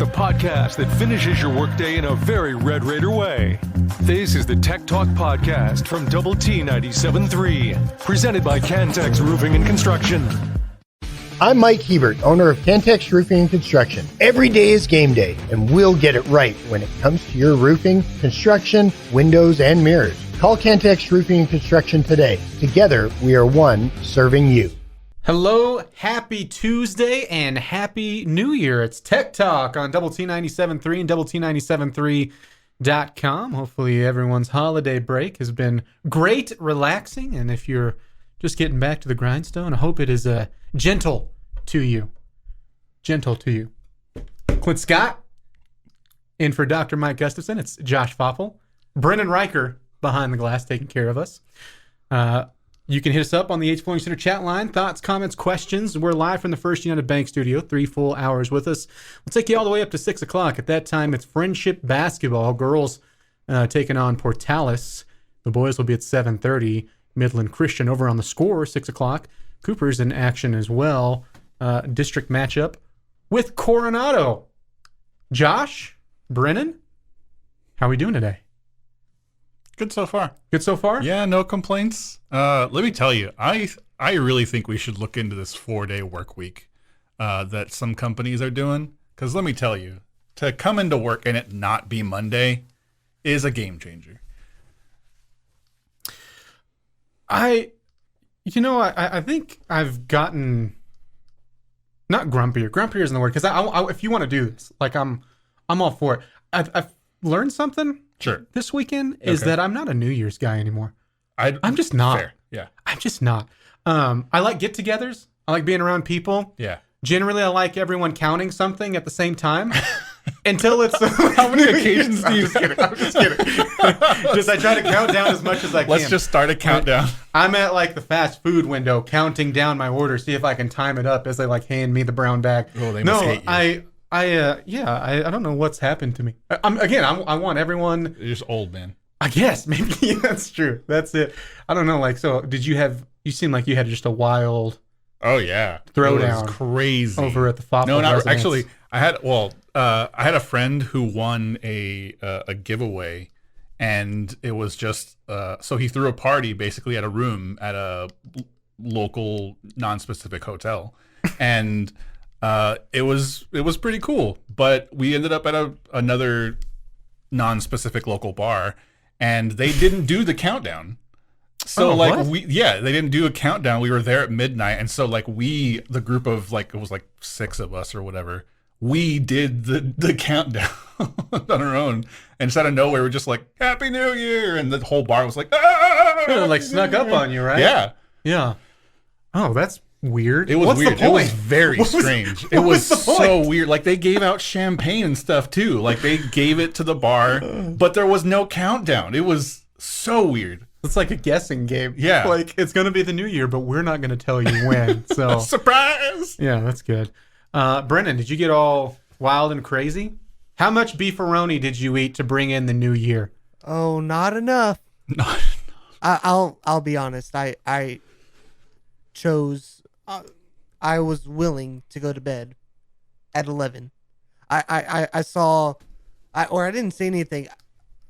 the podcast that finishes your workday in a very Red Raider way. This is the Tech Talk Podcast from Double T 97.3, presented by Cantex Roofing and Construction. I'm Mike Hebert, owner of Cantex Roofing and Construction. Every day is game day, and we'll get it right when it comes to your roofing, construction, windows, and mirrors. Call Cantex Roofing and Construction today. Together, we are one serving you. Hello, happy Tuesday, and happy New Year. It's Tech Talk on Double T 97.3 and Double T 97.3.com. Hopefully everyone's holiday break has been great, relaxing, and if you're just getting back to the grindstone, I hope it is gentle to you. Gentle to you. Clint Scott, in for Dr. Mike Gustafson. It's Josh Faupel. Brennan Riker behind the glass taking care of us. You can hit us up on the H Flooring Center chat line. Thoughts, comments, questions. We're live from the First United Bank studio. 3 full hours with us. We'll take you all the way up to 6 o'clock. At that time, it's Friendship Basketball. Girls taking on Portales. The boys will be at 7:30. Midland Christian over on the Score, 6 o'clock. Cooper's in action as well. District matchup with Coronado. Josh, Brennan, how are we doing today? Good so far. Good so far? Yeah, no complaints. Let me tell you, I really think we should look into this 4-day work week that some companies are doing. Because let me tell you, to come into work and it not be Monday is a game changer. I think I've gotten not grumpier. Grumpier isn't the word, because I if you want to do this, like I'm all for it. I've learned something. Sure. This weekend is that I'm not a New Year's guy anymore. I'm just not. Fair. Yeah. I'm just not. I like get-togethers. I like being around people. Yeah. Generally, I like everyone counting something at the same time. Until it's how many occasions do you? I'm just kidding. Just I try to count down as much as I can. Let's just start a countdown. I'm at like the fast food window, counting down my order, see if I can time it up as they like hand me the brown bag. Oh, they must hate you. I don't know what's happened to me. I want everyone. You're just old, man. I guess maybe that's true. That's it. I don't know. Like, so did you have? You seem like you had just a wild. Oh yeah, throwdown. It was crazy over at the Faupel. No, not residence. actually. I had a friend who won a giveaway, and it was just so he threw a party basically at a room at a local non-specific hotel, and it was pretty cool. But we ended up at another non-specific local bar, and they didn't do the countdown. So they didn't do a countdown. We were there at midnight, and so the group of it was 6 of us or whatever. We did the countdown on our own, and just out of nowhere, we're just like, "Happy New Year!" And the whole bar was like, "Ah!" Like snuck up on you, right? Yeah, yeah. Oh, that's weird. It was What's weird. The point? It was very strange. It was so weird. Like they gave out champagne and stuff too. Like they gave it to the bar, but there was no countdown. It was so weird. It's like a guessing game. Yeah. Like it's going to be the new year, but we're not going to tell you when. So surprise. Yeah, that's good. Brennan, did you get all wild and crazy? How much beefaroni did you eat to bring in the new year? Oh, not enough. Not enough. I'll be honest. I chose. I was willing to go to bed at 11. I saw, or I didn't say anything.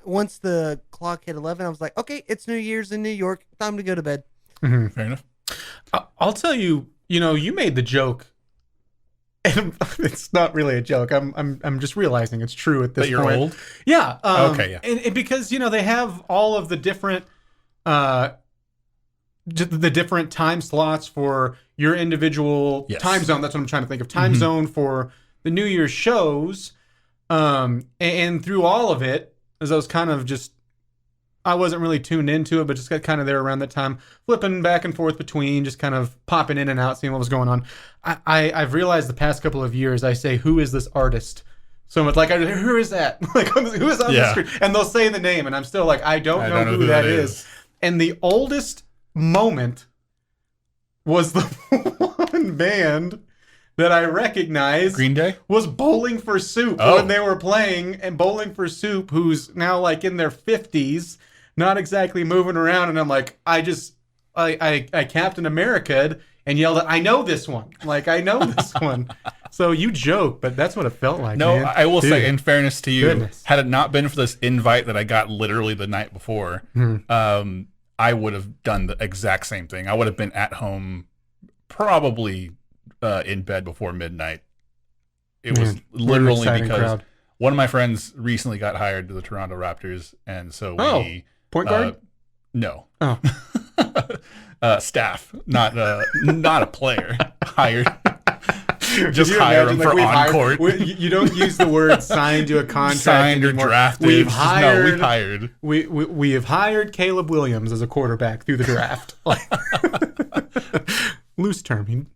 Once the clock hit 11, I was like, okay, it's New Year's in New York. Time to go to bed. Mm-hmm. Fair enough. I'll tell you, you made the joke. And it's not really a joke. I'm just realizing it's true at this point. That you're old? Yeah. Okay, yeah. And because, they have all of the different time slots for your individual time zone. That's what I'm trying to think of. Time zone for the New Year's shows. And through all of it, as I was kind of I wasn't really tuned into it, but just got kind of there around that time, flipping back and forth between, just kind of popping in and out, seeing what was going on. I've realized the past couple of years, I say, who is this artist? So it's like, who is that? Like, who is on the screen? And they'll say the name, and I'm still like, I don't know who that is. And the oldest moment was the one band that I recognized Green Day was Bowling for Soup when they were playing, and Bowling for Soup, who's now like in their 50s, not exactly moving around, and I'm like, I Captain America'd and yelled, I know this one. Like, I know this one. So you joke, but that's what it felt like. No, man. I will Dude. say, in fairness to you, Goodness. had it not been for this invite that I got literally the night before, I would have done the exact same thing. I would have been at home, probably in bed before midnight. It was literally because crowd. one of my friends recently got hired to the Toronto Raptors, and so we point guard. No. Oh, Staff, not a player. Hired. Just Could you hire imagine, him for we've on hired- court. You don't use the word signed to a contract Signed or anymore. drafted. We've Just, hired. no, we hired. We have hired Caleb Williams as a quarterback through the draft. Loose term,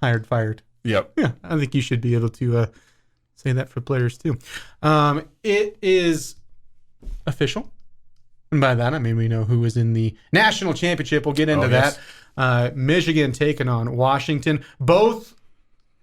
hired, fired. Yep. Yeah, I think you should be able to say that for players too. It is official. And by that, I mean we know who is in the national championship. We'll get into yes. that. Michigan taking on Washington. Both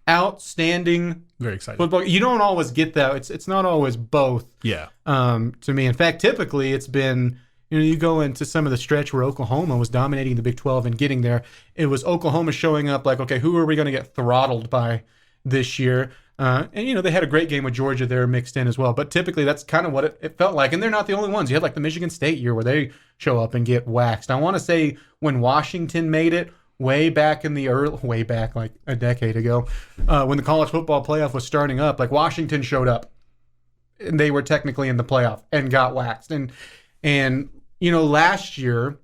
outstanding Very excited. football. You don't always get that. It's not always both. Yeah. To me, in fact, typically it's been, you go into some of the stretch where Oklahoma was dominating the Big 12 and getting there. It was Oklahoma showing up like, okay, who are we going to get throttled by this year? And they had a great game with Georgia there mixed in as well. But typically that's kind of what it felt like. And they're not the only ones. You had like the Michigan State year where they show up and get waxed. I want to say when Washington made it way back like a decade ago, when the college football playoff was starting up, like Washington showed up and they were technically in the playoff and got waxed. And last year,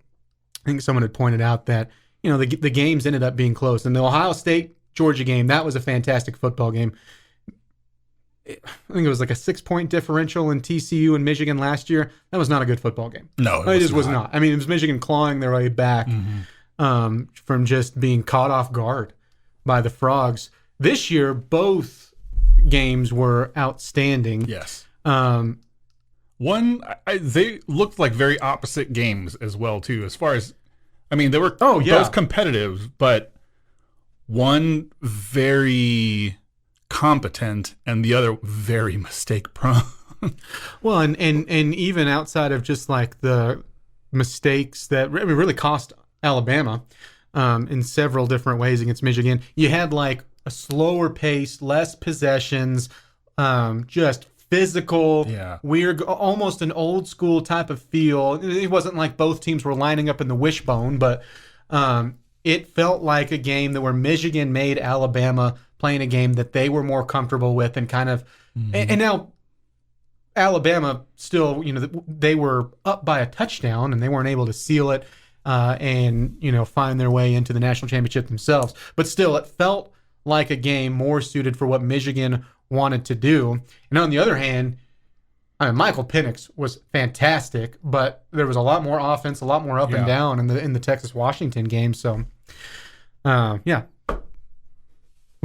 I think someone had pointed out that, the games ended up being close. And the Ohio State-Georgia game, that was a fantastic football game. I think it was like a 6-point differential in TCU and Michigan last year. That was not a good football game. No, it just was not. I mean, it was Michigan clawing their way back from just being caught off guard by the Frogs. This year, both games were outstanding. Yes. They looked like very opposite games as well, too. As far as, they were both competitive, but one very competent and the other very mistake prone. Well, and even outside of just like the mistakes that really cost Alabama in several different ways against Michigan, you had like a slower pace, less possessions, just physical, weird, almost an old school type of feel. It wasn't like both teams were lining up in the wishbone, but it felt like a game where Michigan made Alabama playing a game that they were more comfortable with and kind of, and now Alabama still, they were up by a touchdown and they weren't able to seal it and, find their way into the national championship themselves. But still, it felt like a game more suited for what Michigan wanted to do. And on the other hand, Michael Penix was fantastic, but there was a lot more offense, a lot more up and down in the Texas-Washington game. So, we'll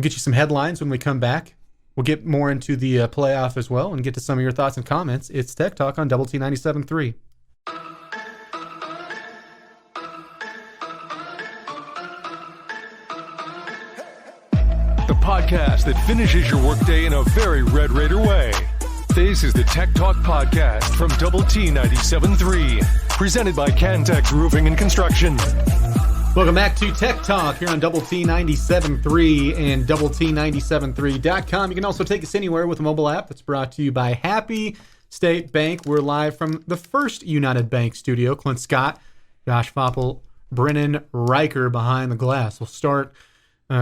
get you some headlines when we come back. We'll get more into the playoff as well and get to some of your thoughts and comments. It's Tech Talk on Double T 97.3. The podcast that finishes your workday in a very Red Raider way. This is the Tech Talk Podcast from Double T 97.3, presented by Cantex Roofing and Construction. Welcome back to Tech Talk here on Double T 97.3 and DoubleT973.com. You can also take us anywhere with a mobile app that's brought to you by Happy State Bank. We're live from the First United Bank studio. Clint Scott, Josh Faupel, Brennan Riker behind the glass. We'll start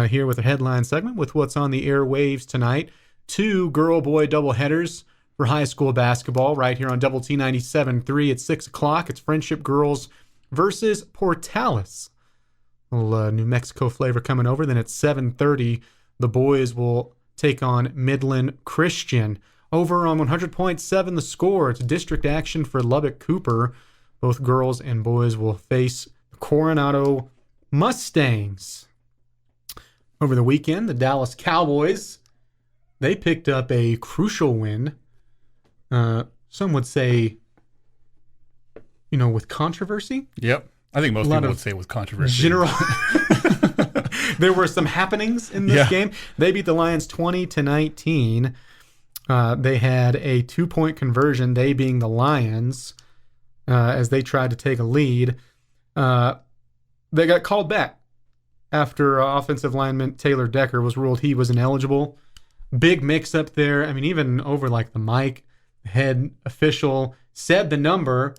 here with a headline segment with what's on the airwaves tonight. 2 girl-boy doubleheaders for high school basketball right here on Double T 97.3 at 6 o'clock. It's Friendship Girls versus Portales. A little New Mexico flavor coming over. Then at 7:30, the boys will take on Midland Christian. Over on 100.7, the score. It's district action for Lubbock Cooper. Both girls and boys will face the Coronado Mustangs. Over the weekend, the Dallas Cowboys, they picked up a crucial win. Some would say, with controversy. Yep. I think most people would say with controversy. There were some happenings in this game. They beat the Lions 20-19. They had a 2-point conversion, they being the Lions, as they tried to take a lead. They got called back. after offensive lineman Taylor Decker was ruled he was ineligible. Big mix-up there. I mean, even over like the mic, the head official said the number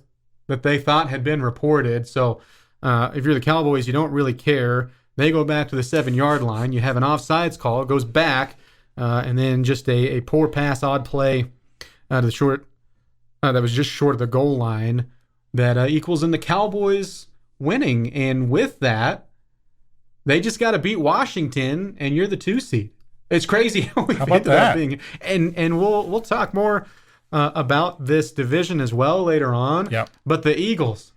that they thought had been reported. So if you're the Cowboys, you don't really care. They go back to the 7-yard line. You have an offsides call. It goes back, and then just a poor pass, odd play to the short that was just short of the goal line that equals in the Cowboys winning. And with that, they just got to beat Washington, and you're the 2 seed. It's crazy how we about that? being, and we'll talk more about this division as well later on. Yep. But the Eagles,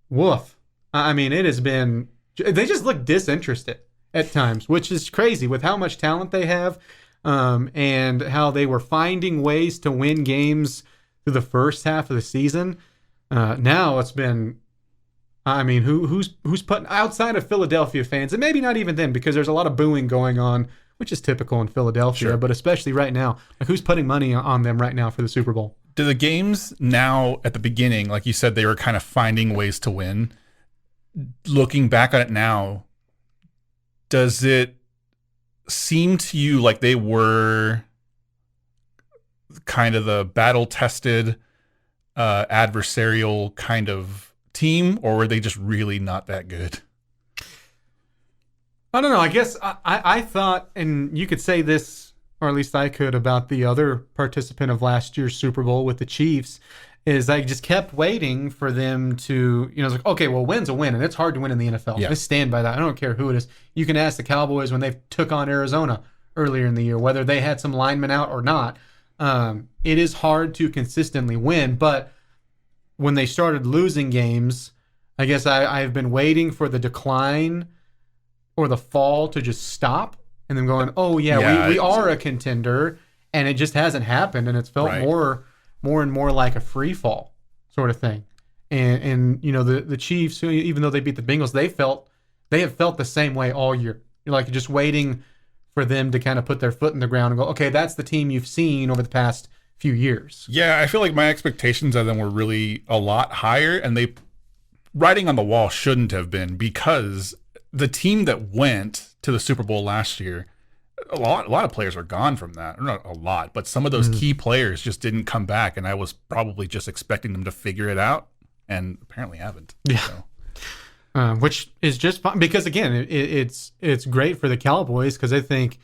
woof. I mean, it has been. They just look disinterested at times, which is crazy with how much talent they have, and how they were finding ways to win games through the first half of the season. Now it's been. I mean, who's putting outside of Philadelphia fans, and maybe not even then, because there's a lot of booing going on, which is typical in Philadelphia, Sure. but especially right now. Like, who's putting money on them right now for the Super Bowl? Do the games now at the beginning, like you said, they were kind of finding ways to win. Looking back on it now, does it seem to you like they were kind of the battle-tested, adversarial kind of team, or were they just really not that good? I don't know. I guess I thought, and you could say this, or at least I could, about the other participant of last year's Super Bowl with the Chiefs, is I just kept waiting for them to, it's like, okay, well, win's a win, and it's hard to win in the NFL. Yeah. I stand by that. I don't care who it is. You can ask the Cowboys when they took on Arizona earlier in the year, whether they had some linemen out or not. It is hard to consistently win, but when they started losing games, I guess I've been waiting for the decline or the fall to just stop, and then going, oh yeah, we are a contender, and it just hasn't happened, and it's felt Right. more and more like a free fall sort of thing. And the Chiefs, even though they beat the Bengals, they have felt the same way all year. You're like just waiting for them to kind of put their foot in the ground and go, okay, that's the team you've seen over the past few years. Yeah, I feel like my expectations of them were really a lot higher, and they writing on the wall shouldn't have been, because the team that went to the Super Bowl last year, a lot of players are gone from that. Or not a lot, but some of those key players just didn't come back, and I was probably just expecting them to figure it out, and apparently haven't. Yeah. So. Which is just fun because, again, it's great for the Cowboys, because I think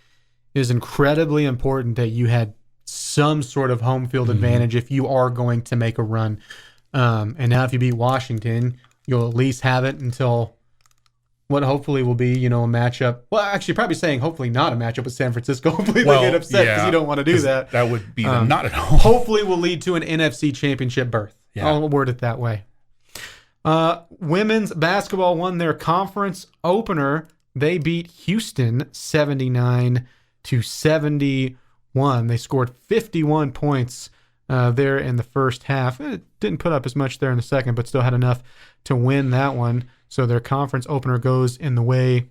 it is incredibly important that you had some sort of home field advantage if you are going to make a run. And now if you beat Washington, you'll at least have it until what hopefully will be, a matchup. Well, actually, probably saying hopefully not a matchup with San Francisco. Hopefully they get upset because you don't want to do that. That would be them not at home. Hopefully will lead to an NFC championship berth. Yeah. I'll word it that way. Women's basketball won their conference opener. They beat Houston 79-71. They scored 51 points there in the first half. It didn't put up as much there in the second, but still had enough to win that one. So their conference opener goes in the way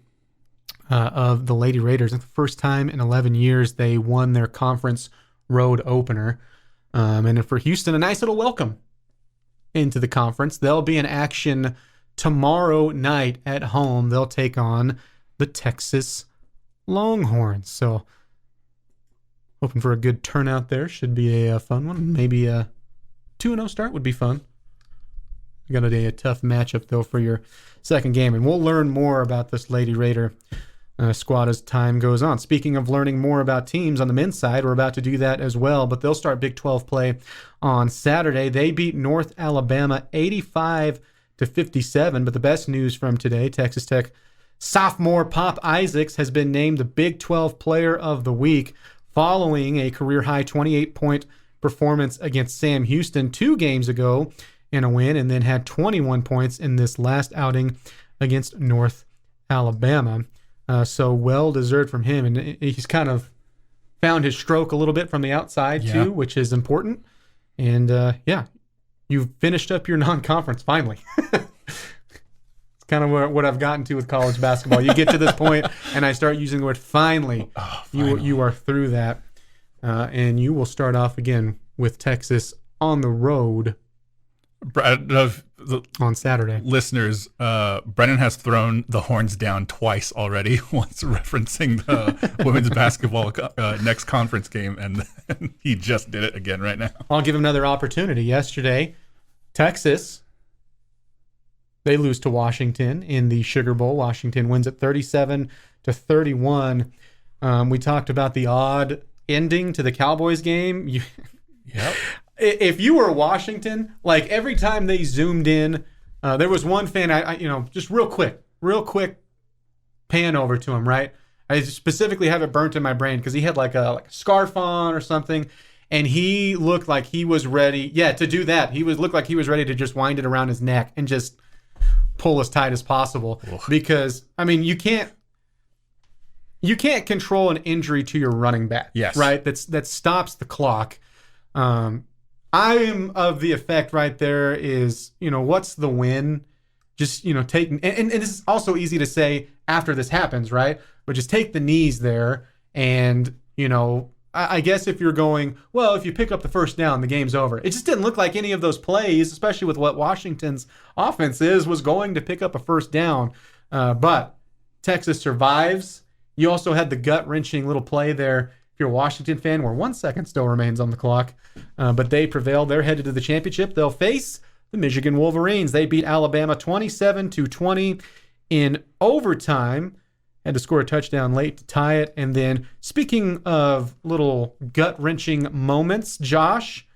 of the Lady Raiders. It's the first time in 11 years they won their conference road opener. And for Houston, a nice little welcome into the conference. They'll be in action tomorrow night at home. They'll take on the Texas Longhorns. So hoping for a good turnout there. Should be a fun one. Maybe a 2-0 start would be fun. Got a tough matchup, though, for your second game. And we'll learn more about this Lady Raider squad as time goes on. Speaking of learning more about teams on the men's side, we're about to do that as well. But they'll start Big 12 play on Saturday. They beat North Alabama 85-57. But the best news from today, Texas Tech sophomore Pop Isaacs has been named the Big 12 Player of the Week following a career-high 28-point performance against Sam Houston 2 games ago in a win, and then had 21 points in this last outing against North Alabama. So well-deserved from him, and he's kind of found his stroke a little bit from the outside too, which is important. And you've finished up your non-conference finally. It's kind of what I've gotten to with college basketball. You get to this point, and I start using the word finally. You are through that, and you will start off again with Texas on the road. Out of on Saturday. Listeners, Brennan has thrown the horns down twice already, once referencing the women's basketball next conference game, and he just did it again right now. I'll give him another opportunity. Yesterday, Texas, they lose to Washington in the Sugar Bowl. Washington wins at 37-31. We talked about the odd ending to the Cowboys game. Yep. If you were Washington, like every time they zoomed in, there was one fan, just real quick pan over to him, right? I specifically have it burnt in my brain because he had like a scarf on or something, and he looked like he was ready, to do that. Looked like he was ready to just wind it around his neck and just pull as tight as possible. Ugh. Because, I mean, you can't control an injury to your running back, yes, right? That stops the clock. I am of the effect right there is, what's the win? Just, taking, and this is also easy to say after this happens, right? But just take the knees there and, I guess if you're going, well, if you pick up the first down, the game's over. It just didn't look like any of those plays, especially with what Washington's offense was going to pick up a first down. But Texas survives. You also had the gut-wrenching little play there, if you're a Washington fan, where 1 second still remains on the clock. But they prevailed. They're headed to the championship. They'll face the Michigan Wolverines. They beat Alabama 27-20 in overtime. Had to score a touchdown late to tie it. And then, speaking of little gut-wrenching moments, Josh,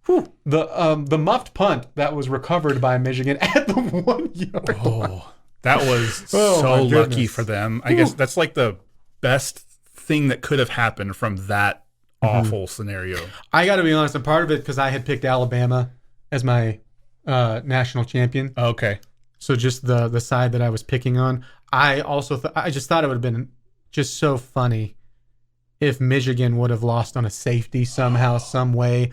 the muffed punt that was recovered by Michigan at the 1 yard line. That was so lucky for them. I guess that's like the best thing that could have happened from that awful scenario. I got to be honest, and part of it because I had picked Alabama as my national champion. Okay. So just the side that I was picking on. I also I just thought it would have been just so funny if Michigan would have lost on a safety somehow, some way.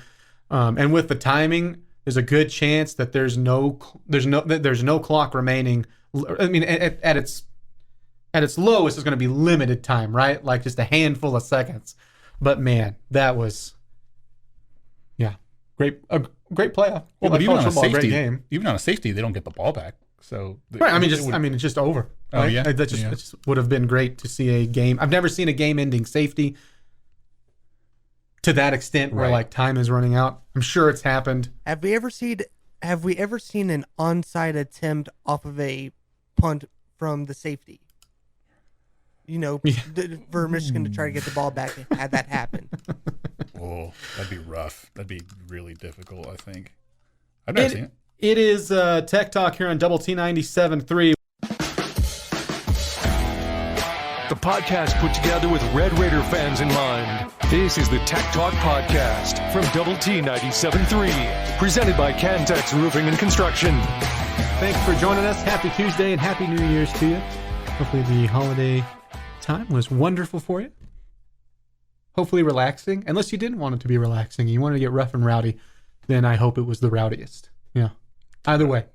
And with the timing, there's a good chance that there's no clock remaining. I mean, at its lowest, it's going to be limited time, right? Like just a handful of seconds. But man, that was, a great playoff. Well, but even on a safety, they don't get the ball back. So right, it's just over. Right? Oh yeah, it just would have been great to see a game. I've never seen a game-ending safety to that extent where like time is running out. I'm sure it's happened. Have we ever seen an onside attempt off of a punt from the safety? For Michigan to try to get the ball back and had that happen. Oh, that'd be rough. That'd be really difficult, I think. I've never seen it. It is Tech Talk here on Double T 97.3. The podcast put together with Red Raider fans in mind. This is the Tech Talk Podcast from Double T 97.3, presented by Cantex Roofing and Construction. Thanks for joining us. Happy Tuesday and Happy New Year's to you. Hopefully the holiday time was wonderful for you. Hopefully relaxing. Unless you didn't want it to be relaxing, you wanted to get rough and rowdy, then I hope it was the rowdiest. Yeah. Either way.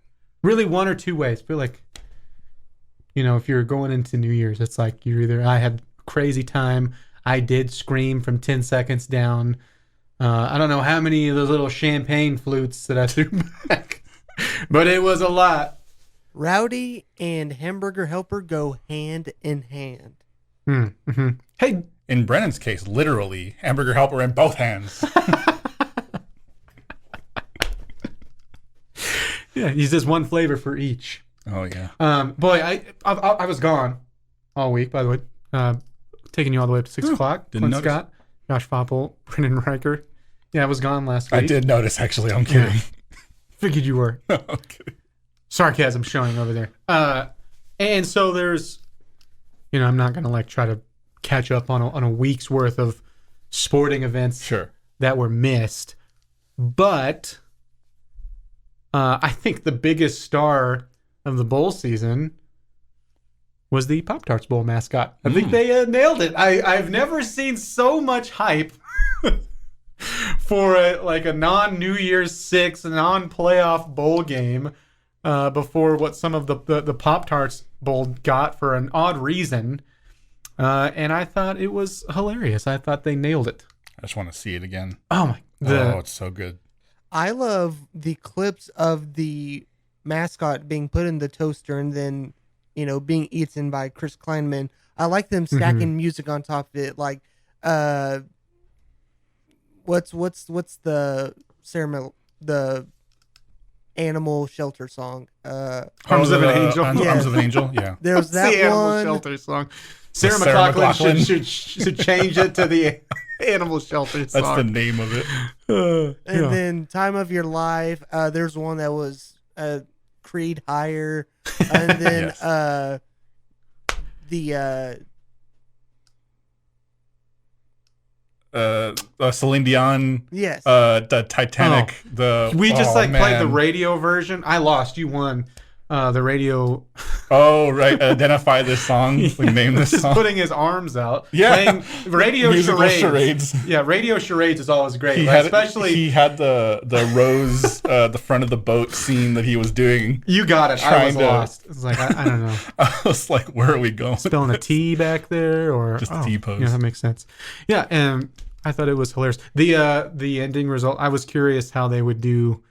Really one or two ways. I feel like, if you're going into New Year's, it's like I had crazy time. I did scream from 10 seconds down. I don't know how many of those little champagne flutes that I threw back, but it was a lot. Rowdy and hamburger helper go hand in hand. Mm-hmm. Hey, in Brennan's case, literally hamburger helper in both hands. Yeah, he says one flavor for each. Oh yeah. Boy, I was gone all week. By the way, taking you all the way up to 6 o'clock. Didn't notice. Scott, Josh Faupel, Brendan Riker. Yeah, I was gone last week. I did notice. Actually, I'm kidding. Yeah. Figured you were. Okay. Sarcasm showing over there. And so there's, I'm not gonna try to catch up on a week's worth of sporting events that were missed, but. I think the biggest star of the bowl season was the Pop-Tarts Bowl mascot. I think they nailed it. I've never seen so much hype for a non-New Year's Six, non-playoff bowl game before what some of the Pop-Tarts Bowl got for an odd reason. And I thought it was hilarious. I thought they nailed it. I just want to see it again. Oh, my. It's so good. I love the clips of the mascot being put in the toaster and then, being eaten by Chris Kleinman. I like them stacking music on top of it. Like, what's the ceremony, the animal shelter song? Arms of an Angel. Arms of an Angel. Yeah. There's that the Animal one. Shelter song. Sarah Sarah McLachlan McLachlan. should change it to the Animal Shelter song. That's the name of it. And then Time of Your Life. There's one that was Creed Higher. And then Yes. Celine Dion. Yes. The Titanic. We just played the man. radio version. I lost. You won. The radio. Oh right, identify this song. We name this Just song. putting his arms out. Yeah. Playing radio Musical charades. charades. Yeah, radio charades is always great. He right? had Especially he had the rose, the front of the boat scene that he was doing. you got it. I trying was to- lost. It's like I don't know. I was like, where are we going? Spelling a T back there or Just a T pose. Yeah, that makes sense. Yeah, and I thought it was hilarious. The ending result. I was curious how they would do.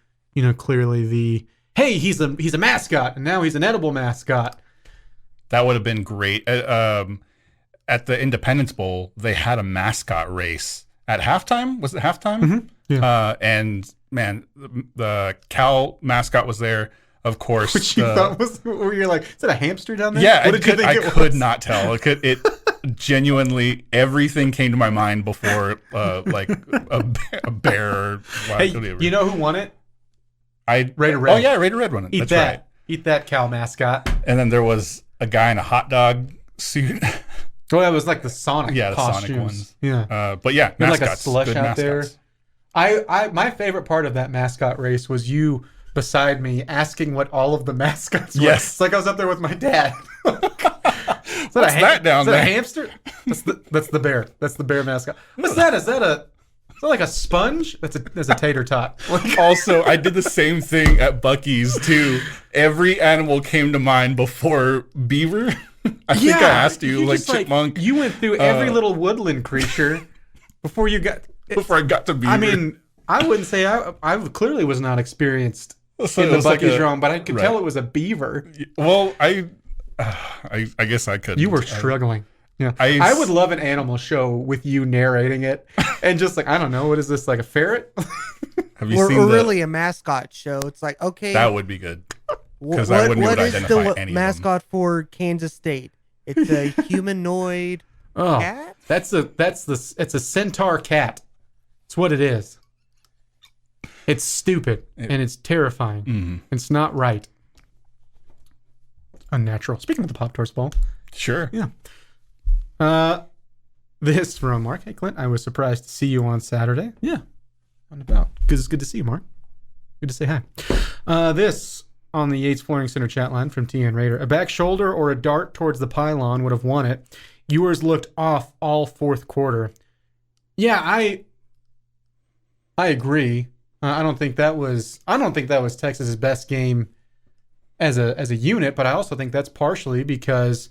Clearly the hey, he's a mascot, and now he's an edible mascot. That would have been great. At the Independence Bowl, they had a mascot race at halftime. Was it halftime? Mm-hmm. Yeah. And man, the Cal mascot was there, of course. Which you thought was where you're like, is that a hamster down there? Yeah, What did you think I it could was? not tell. It genuinely everything came to my mind before like a bear. Or Hey, you know who won it? Raider Red. Oh yeah, Raider Red won it. Eat That's that. right. Eat that, Cal mascot. And then there was a guy in a hot dog suit. Oh, that was like the Sonic Yeah, the costumes. Sonic ones. Yeah. But yeah, Had like a mascots, slush good out there. mascots. I my favorite part of that mascot race was you beside me asking what all of the mascots were. Yes. It's like I was up there with my dad. Is that What's that down is that there? a hamster? That's the bear. That's the bear mascot. What's that? Is that like a sponge? That's a tater tot. Like, Also, I did the same thing at Buc-ee's too. Every animal came to mind before beaver. I think I asked you like just, chipmunk you went through every little woodland creature before you got. before I got to beaver. I mean, I wouldn't say I clearly was not experienced So in it the was like Buc-ee's a- realm, but I could right. tell it was a beaver. well, I guess I could. You were struggling. Yeah, I- I would love an animal show with you narrating it, and just like I don't know, what is this, like a ferret? Have you Or seen really a mascot show. It's like, okay, That would be good. wh- 'cause I wouldn't be able to what is identify the any of them. mascot for Kansas State? It's a humanoid Oh, cat. it's a centaur cat. It's what it is. It's stupid and it's terrifying. It's not right. Unnatural. Speaking of the Pop-Tarts Bowl. Sure. Yeah. This from Mark. Hey, Clint, I was surprised to see you on Saturday. Yeah. On about. Because it's good to see you, Mark. Good to say hi. This on the Yates Flooring Center chat line from TN Raider. A back shoulder or a dart towards the pylon would have won it. Ewers looked off all fourth quarter. Yeah, I agree. I don't think that was Texas's best game as a unit, but I also think that's partially because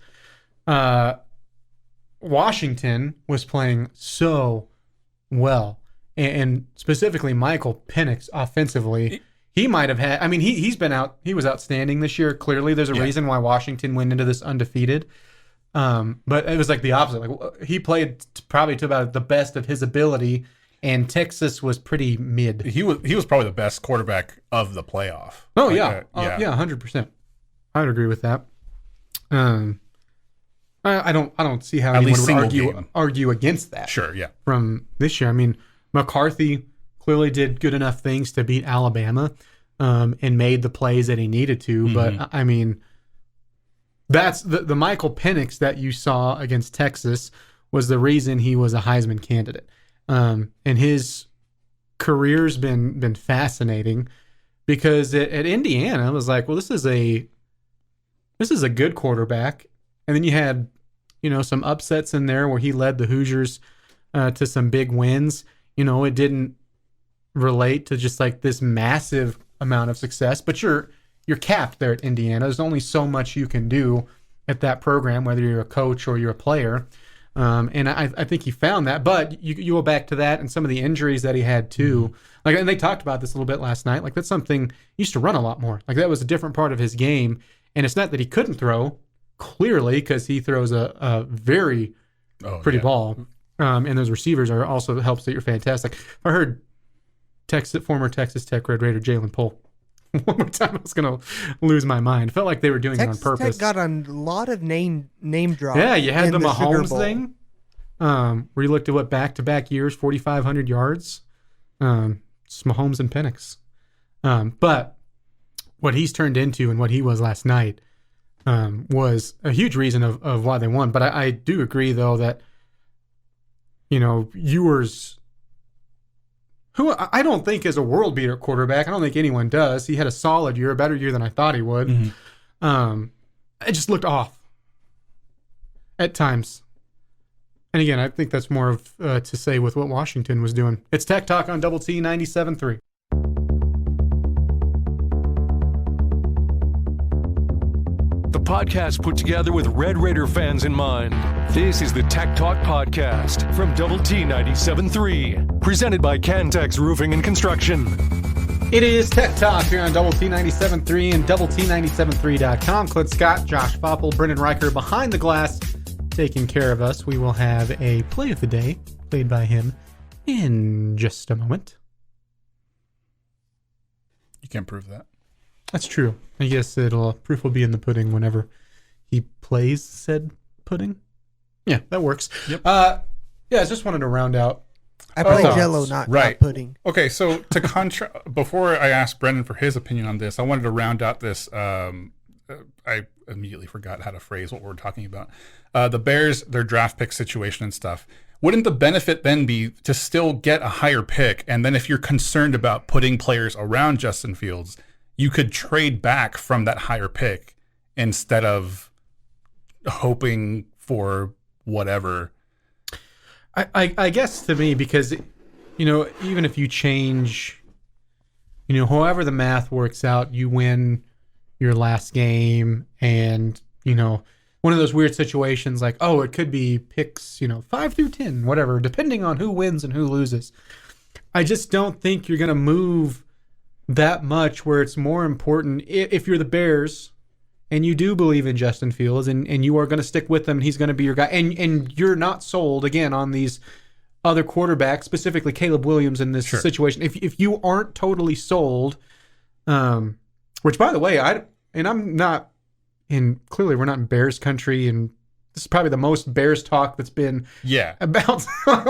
Washington was playing so well, and specifically Michael Penix offensively. He might have had. I mean, he's been out. He was outstanding this year. Clearly, there's a reason why Washington went into this undefeated. But it was like the opposite. Like he played probably to about the best of his ability, and Texas was pretty mid. He was probably the best quarterback of the playoff. Oh Like, yeah, yeah, 100%. I would agree with that. I don't see how At anyone least would single game. argue against that. Sure, yeah. From this year, I mean, McCarthy clearly did good enough things to beat Alabama, and made the plays that he needed to. But I mean, that's the Michael Penix that you saw against Texas was the reason he was a Heisman candidate. And his career's been fascinating because at Indiana, I was like, well, this is a good quarterback. And then you had, some upsets in there where he led the Hoosiers to some big wins. It didn't relate to just like this massive amount of success, but you're capped there at Indiana. There's only so much you can do at that program, whether you're a coach or you're a player. And I think he found that. But you go back to that and some of the injuries that he had too. Like, and they talked about this a little bit last night. Like, that's something he used to run a lot more. Like, that was a different part of his game. And it's not that he couldn't throw, clearly, because he throws a very pretty ball. And those receivers are also helps that you're fantastic. I heard former Texas Tech Red Raider Jalen Pohl one more time, I was going to lose my mind. Felt like they were doing Texas it on purpose. Tech got a lot of name drops. Yeah, you had in the Sugar Mahomes Bowl. thing, where you looked at what back-to-back years, 4,500 yards. It's Mahomes and Penix. But what he's turned into and what he was last night was a huge reason of why they won. But I do agree, though, that, Ewers, who I don't think is a world beater quarterback. I don't think anyone does. He had a solid year, a better year than I thought he would. It just looked off at times. And again, I think that's more of to say with what Washington was doing. It's Tech Talk on Double T 97.3. The podcast put together with Red Raider fans in mind. This is the Tech Talk Podcast from Double T 97.3, presented by Cantex Roofing and Construction. It is Tech Talk here on Double T 97.3 and Double T97.3.com. Clint Scott, Josh Faupel, Brendan Riker behind the glass, taking care of us. We will have a play of the day played by him in just a moment. You can't prove that. That's true. I guess proof will be in the pudding whenever he plays said pudding. Yeah, that works. Yep. I just wanted to round out. I play thoughts. Jello, not Right. pudding. Okay, so before I asked Brendan for his opinion on this, I wanted to round out this. I immediately forgot how to phrase what we're talking about. The Bears, their draft pick situation and stuff. Wouldn't the benefit then be to still get a higher pick? And then if you're concerned about putting players around Justin Fields, you could trade back from that higher pick instead of hoping for whatever. I guess to me, because, even if you change, however the math works out, you win your last game and, one of those weird situations like, it could be picks, 5 through 10, whatever, depending on who wins and who loses. I just don't think you're going to move that much where it's more important if you're the Bears and you do believe in Justin Fields and you are going to stick with him and he's going to be your guy and you're not sold again on these other quarterbacks, specifically Caleb Williams in this situation. If you aren't totally sold, which by the way, I'm not clearly we're not in Bears country, and this is probably the most Bears talk that's been about.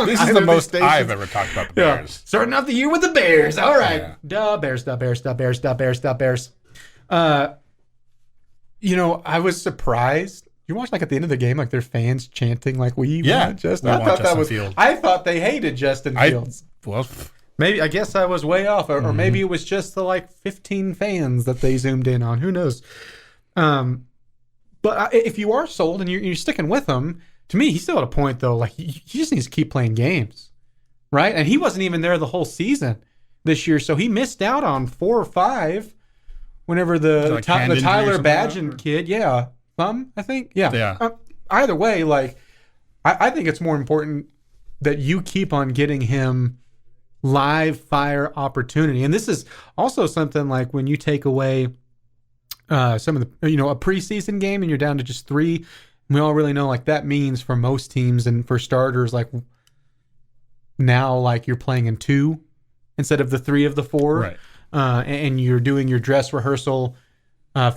This is the most I've ever talked about the Bears. Starting off the year with the Bears. All right. Yeah. Duh, Bears, duh, Bears, duh, Bears, duh, Bears, duh, Bears. I was surprised. You watched like at the end of the game, like their fans chanting like we want Justin. I thought that was Fields. I thought they hated Justin Fields. Maybe I guess I was way off, or maybe it was just the like 15 fans that they zoomed in on. Who knows? But if you are sold and you're sticking with him, to me, he's still at a point though. Like he just needs to keep playing games, right? And he wasn't even there the whole season this year, so he missed out on 4 or 5. Whenever the Tyler Badgen kid, thumb, I think, either way, like I think it's more important that you keep on getting him live fire opportunity, and this is also something like when you take away some of the a preseason game and you're down to just 3. We all really know like that means for most teams and for starters like now like you're playing in 2 instead of the 3 of the 4. Right. And you're doing your dress rehearsal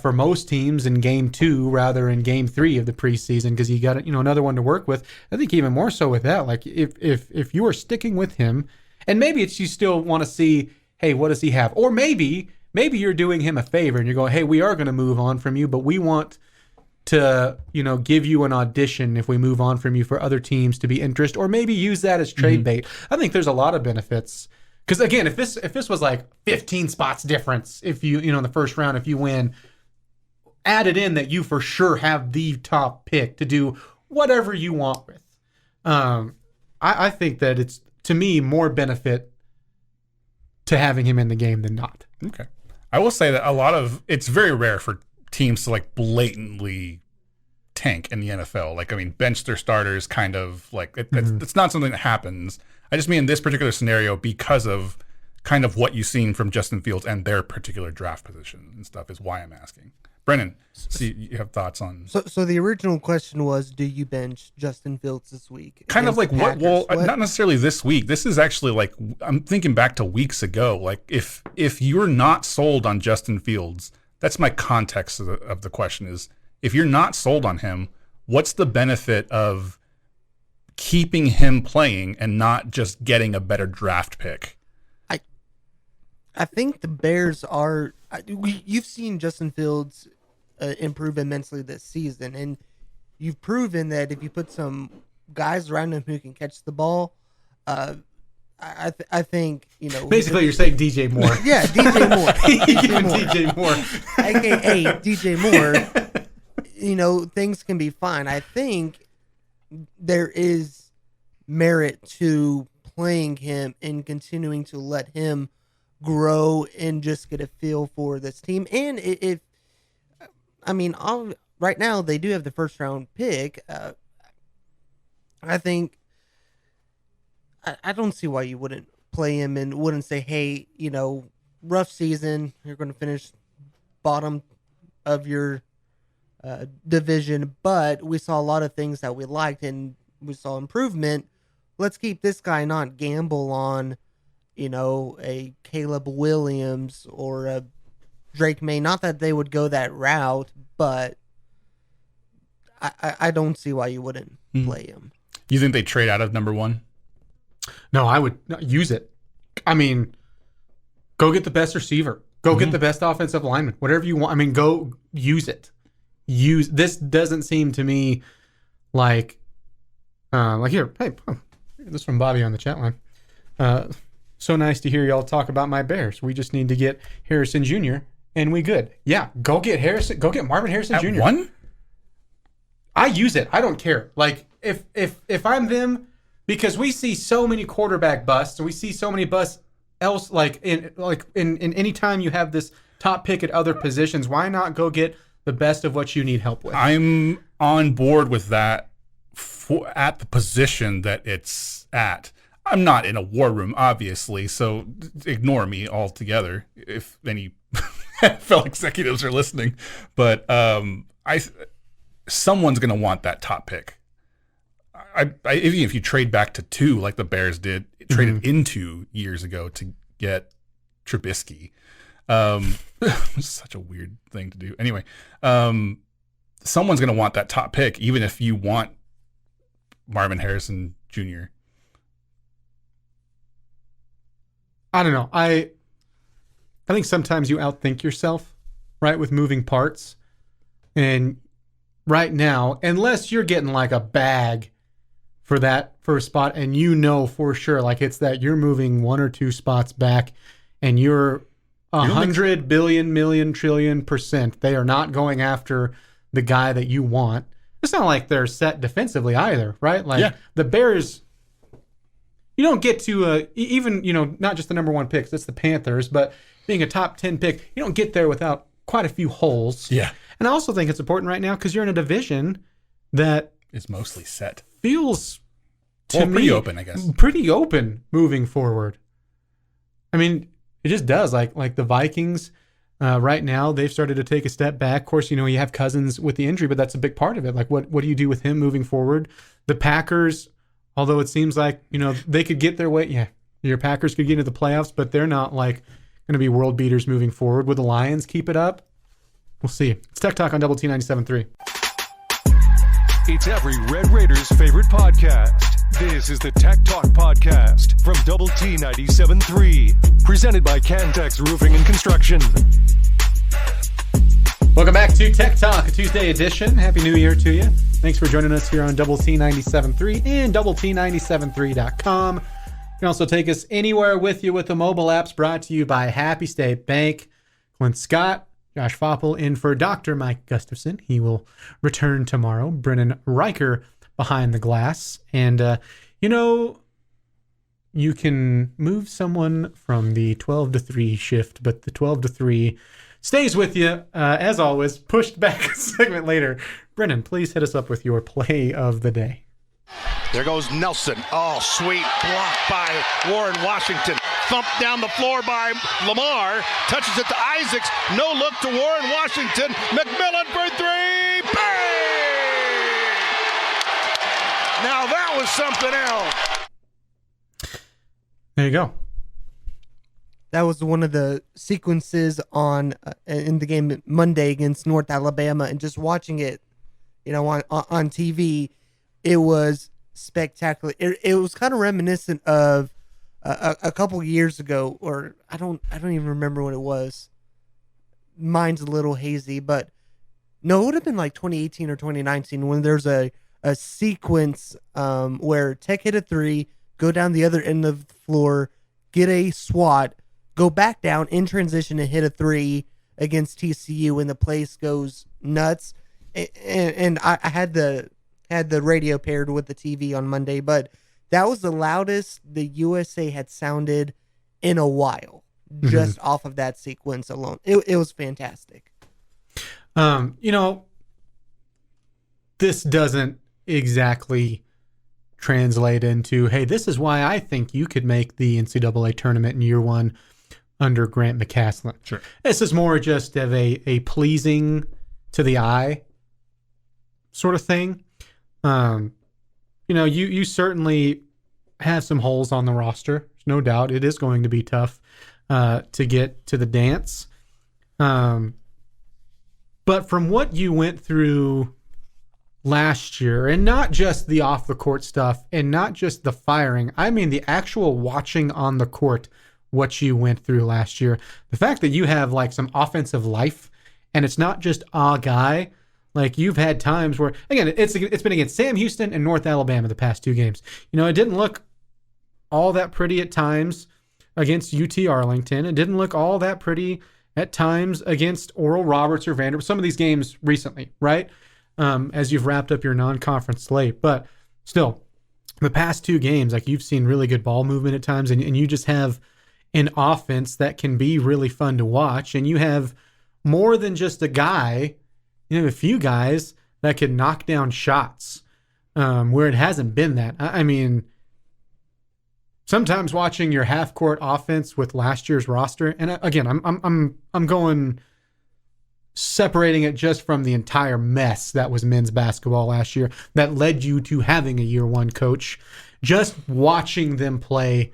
for most teams in game 2 rather in game 3 of the preseason because you got another one to work with. I think even more so with that, like if you are sticking with him, and maybe it's you still want to see, hey, what does he have? Or maybe you're doing him a favor and you're going, hey, we are going to move on from you, but we want to give you an audition if we move on from you for other teams to be interested, or maybe use that as trade bait. I think there's a lot of benefits. Because again, if this was like 15 spots difference, if you in the first round, if you win, add it in that you for sure have the top pick to do whatever you want with. I think that it's, to me, more benefit to having him in the game than not. Okay. I will say that it's very rare for teams to like blatantly tank in the NFL. Like, I mean, bench their starters kind of like it's not something that happens. I just mean in this particular scenario because of kind of what you've seen from Justin Fields and their particular draft position and stuff is why I'm asking. Brennan, see, you have thoughts on... So the original question was, do you bench Justin Fields this week? Kind of like against the what? Well, Packers? not necessarily this week. This is actually like, I'm thinking back to weeks ago. Like if you're not sold on Justin Fields, that's my context of the question is, if you're not sold on him, what's the benefit of keeping him playing and not just getting a better draft pick? I think the Bears are... You've seen Justin Fields improve immensely this season, and you've proven that if you put some guys around him who can catch the ball, I think, you know... Basically, you're saying DJ Moore. Yeah, DJ Moore. DJ Moore. A.K.A. DJ Moore. You know, things can be fine. I think there is merit to playing him and continuing to let him grow and just get a feel for this team. And right now they do have the first round pick. I think I don't see why you wouldn't play him and wouldn't say, hey, you know, rough season, you're going to finish bottom of your division, but we saw a lot of things that we liked and we saw improvement. Let's keep this guy, not gamble on, you know, a Caleb Williams or a Drake May. Not that they would go that route, but I don't see why you wouldn't play him. You think they trade out of number one? No, I would use it. I mean, go get the best receiver. Go get the best offensive lineman. Whatever you want. I mean, go use it. This doesn't seem to me like here. Hey, this is from Bobby on the chat line. So nice to hear y'all talk about my Bears. We just need to get Harrison Jr. and we good. Yeah, go get Harrison. Go get Marvin Harrison At Jr. one? I use it. I don't care. Like if I'm them, because we see so many quarterback busts and we see so many busts else. Like in any time you have this top pick at other positions, why not go get the best of what you need help with? I'm on board with that at the position that it's at. I'm not in a war room, obviously, so ignore me altogether if any NFL executives are listening. But someone's going to want that top pick. Even if you trade back to 2, like the Bears did, traded into years ago to get Trubisky. Such a weird thing to do. Anyway, someone's going to want that top pick, even if you want Marvin Harrison Jr. I don't know. I think sometimes you outthink yourself, right, with moving parts. And right now, unless you're getting like a bag for that first spot and you know for sure, like it's that you're moving 1 or 2 spots back and you're 100 billion, million, trillion %. They are not going after the guy that you want. It's not like they're set defensively either, right? Like the Bears... You don't get to even, you know, not just the number 1 picks, that's the Panthers, but being a top 10 pick, you don't get there without quite a few holes. Yeah. And I also think it's important right now because you're in a division that is mostly set. Feels to me pretty open, I guess. Pretty open moving forward. I mean, it just does. Like the Vikings right now, they've started to take a step back. Of course, you know, you have Cousins with the injury, but that's a big part of it. Like what do you do with him moving forward? The Packers, although it seems like, you know, they could get their way. Yeah, your Packers could get into the playoffs, but they're not like going to be world beaters moving forward. Would the Lions keep it up? We'll see. It's Tech Talk on Double T 97.3. It's every Red Raiders' favorite podcast. This is the Tech Talk Podcast from Double T 97.3, presented by Cantex Roofing and Construction. Welcome back to Tech Talk, a Tuesday edition. Happy New Year to you. Thanks for joining us here on Double T 97.3 and Double T 97.3.com. You can also take us anywhere with you with the mobile apps, brought to you by Happy State Bank. Clint Scott, Josh Faupel in for Dr. Mike Gustafson. He will return tomorrow. Brennan Riker behind the glass. And, you know, you can move someone from the 12 to 3 shift, but the 12 to 3 stays with you, as always, pushed back a segment later. Brennan, please hit us up with your play of the day. There goes Nelson. Oh, sweet block by Warren Washington. Thumped down the floor by Lamar. Touches it to Isaacs. No look to Warren Washington. McMillan for three. Bang! Now that was something else. There you go. That was one of the sequences on in the game Monday against North Alabama, and just watching it, on TV, it was spectacular. It was kind of reminiscent of a couple years ago, or I don't even remember what it was. Mine's a little hazy, but no, it would have been like 2018 or 2019 when there's a sequence where Tech hit a three, go down the other end of the floor, get a swat, go back down in transition and hit a three against TCU, and the place goes nuts. And I had the radio paired with the TV on Monday, but that was the loudest the USA had sounded in a while, just off of that sequence alone. It was fantastic. This doesn't exactly translate into, hey, this is why I think you could make the NCAA tournament in year one under Grant McCaslin. Sure. This is more just of a pleasing to the eye sort of thing. You certainly have some holes on the roster. There's no doubt it is going to be tough to get to the dance. But from what you went through last year, and not just the off the court stuff and not just the firing, I mean the actual watching on the court, what you went through last year, the fact that you have like some offensive life, and it's not just a guy. Like, you've had times where, again, it's been against Sam Houston and North Alabama the past two games. It didn't look all that pretty at times against UT Arlington. It didn't look all that pretty at times against Oral Roberts or Vanderbilt. Some of these games recently, right? As you've wrapped up your non-conference slate. But still, the past two games, like, you've seen really good ball movement at times, and you just have an offense that can be really fun to watch. And you have more than just a guy. You have a few guys that can knock down shots where it hasn't been that. I mean, sometimes watching your half-court offense with last year's roster, and again, I'm going separating it just from the entire mess that was men's basketball last year that led you to having a year one coach. Just watching them play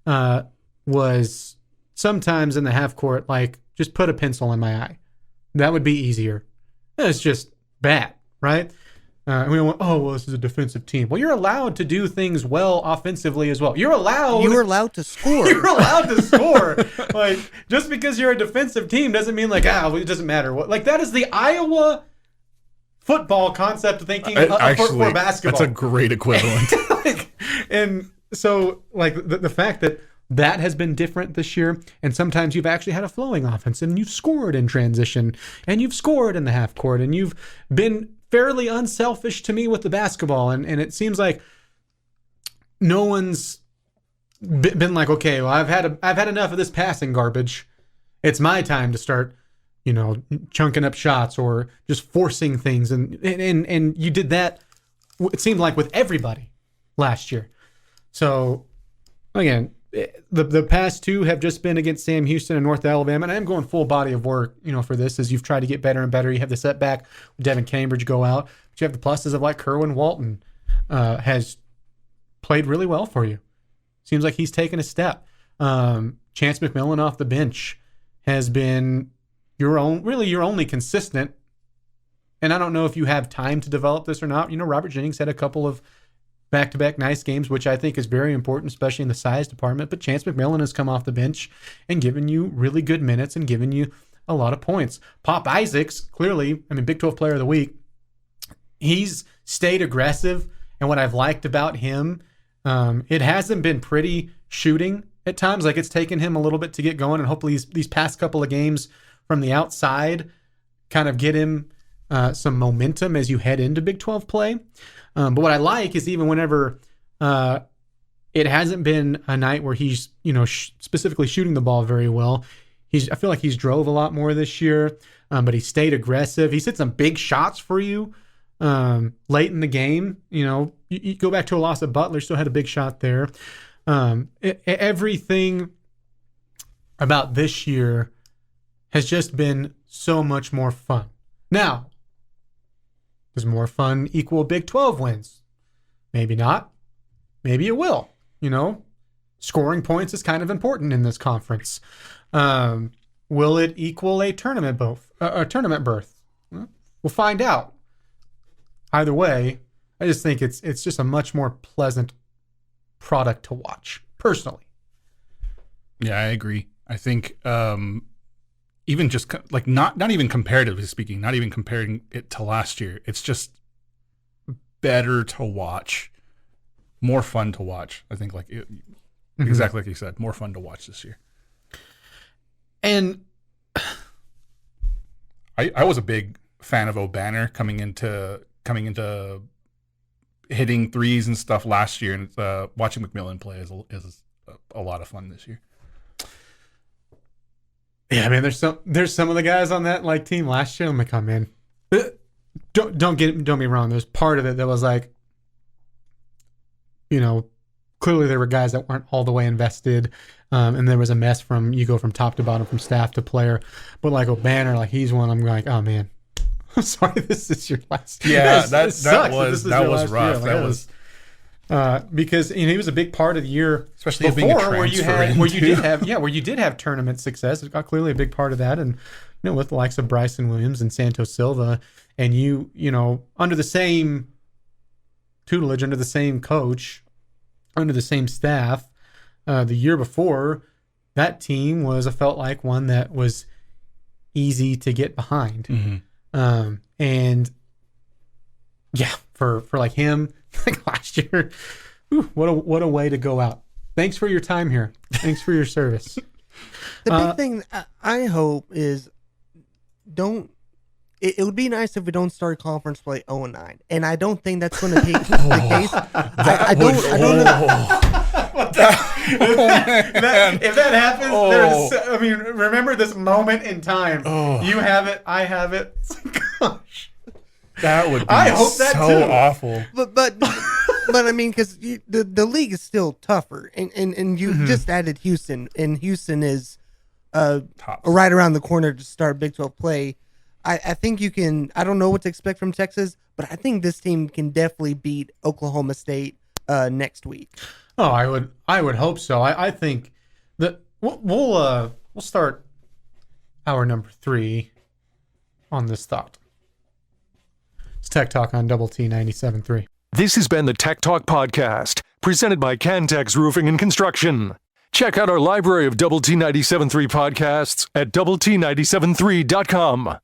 was sometimes in the half-court like, just put a pencil in my eye. That would be easier. It's just bad, right? And we went, oh, well, this is a defensive team. Well, you're allowed to do things well offensively as well. You're allowed to score. You're allowed to score. Like, just because you're a defensive team doesn't mean like, it doesn't matter. Like, that is the Iowa football concept of thinking for basketball. That's a great equivalent. And so, like, the fact that has been different this year, and sometimes you've actually had a flowing offense, and you've scored in transition, and you've scored in the half court, and you've been fairly unselfish to me with the basketball, and it seems like no one's been like, okay, well, I've had enough of this passing garbage. It's my time to start, chunking up shots or just forcing things, and you did that. It seemed like with everybody last year. So again, the past two have just been against Sam Houston and North Alabama, and I'm going full body of work, for this as you've tried to get better and better. You have the setback with Devin Cambridge go out, but you have the pluses of like Kerwin Walton has played really well for you. Seems like he's taken a step. Chance McMillan off the bench has been your only consistent. And I don't know if you have time to develop this or not. Robert Jennings had a couple of back-to-back nice games, which I think is very important, especially in the size department. But Chance McMillan has come off the bench and given you really good minutes and given you a lot of points. Pop Isaacs, clearly, Big 12 Player of the Week. He's stayed aggressive, and what I've liked about him, it hasn't been pretty shooting at times. Like, it's taken him a little bit to get going, and hopefully these past couple of games from the outside kind of get him some momentum as you head into Big 12 play. But what I like is even whenever it hasn't been a night where he's, specifically shooting the ball very well, I feel like he's drove a lot more this year, but he stayed aggressive. He's hit some big shots for you late in the game. You go back to a loss at Butler, still had a big shot there. Everything about this year has just been so much more fun. Now, does more fun equal Big 12 wins? Maybe not. Maybe it will. Scoring points is kind of important in this conference. Will it equal a tournament berth? We'll find out. Either way, I just think it's just a much more pleasant product to watch, personally. Yeah, I agree. I think even just like not even comparatively speaking, not even comparing it to last year, it's just better to watch, more fun to watch. I think exactly like you said, more fun to watch this year. And I was a big fan of O'Banner coming into hitting threes and stuff last year, and watching McMillan play is a lot of fun this year. Yeah, I mean, there's some of the guys on that team last year. I'm like, oh man, don't me wrong. There's part of it that was like, clearly there were guys that weren't all the way invested, and there was a mess from top to bottom, from staff to player. But like O'Banner, he's one. I'm like, oh man, I'm sorry, this is your last. Yeah, that was rough. That was. Because he was a big part of the year, especially before, being a transfer where you did have tournament success. It got clearly a big part of that, and with the likes of Bryson Williams and Santos Silva, and under the same tutelage, under the same coach, under the same staff, the year before, that team felt like one that was easy to get behind, and yeah, for like him. Like last year, what a way to go out. Thanks for your time here. Thanks for your service. The big thing I hope is it would be nice if we don't start conference play 0-9, and I don't think that's going to be the case. I don't know. If that happens, remember this moment in time. You have it, I have it. Gosh. That would be I hope that so too. Awful. But I mean, because the league is still tougher, and you just added Houston, and Houston is right around the corner to start Big 12 play. I think you can. I don't know what to expect from Texas, but I think this team can definitely beat Oklahoma State next week. Oh, I would hope so. I think that we'll start hour number 3 on this thought. It's Tech Talk on Double T 97.3. This has been the Tech Talk Podcast, presented by Cantex Roofing and Construction. Check out our library of Double T 97.3 podcasts at doublet97.3.com.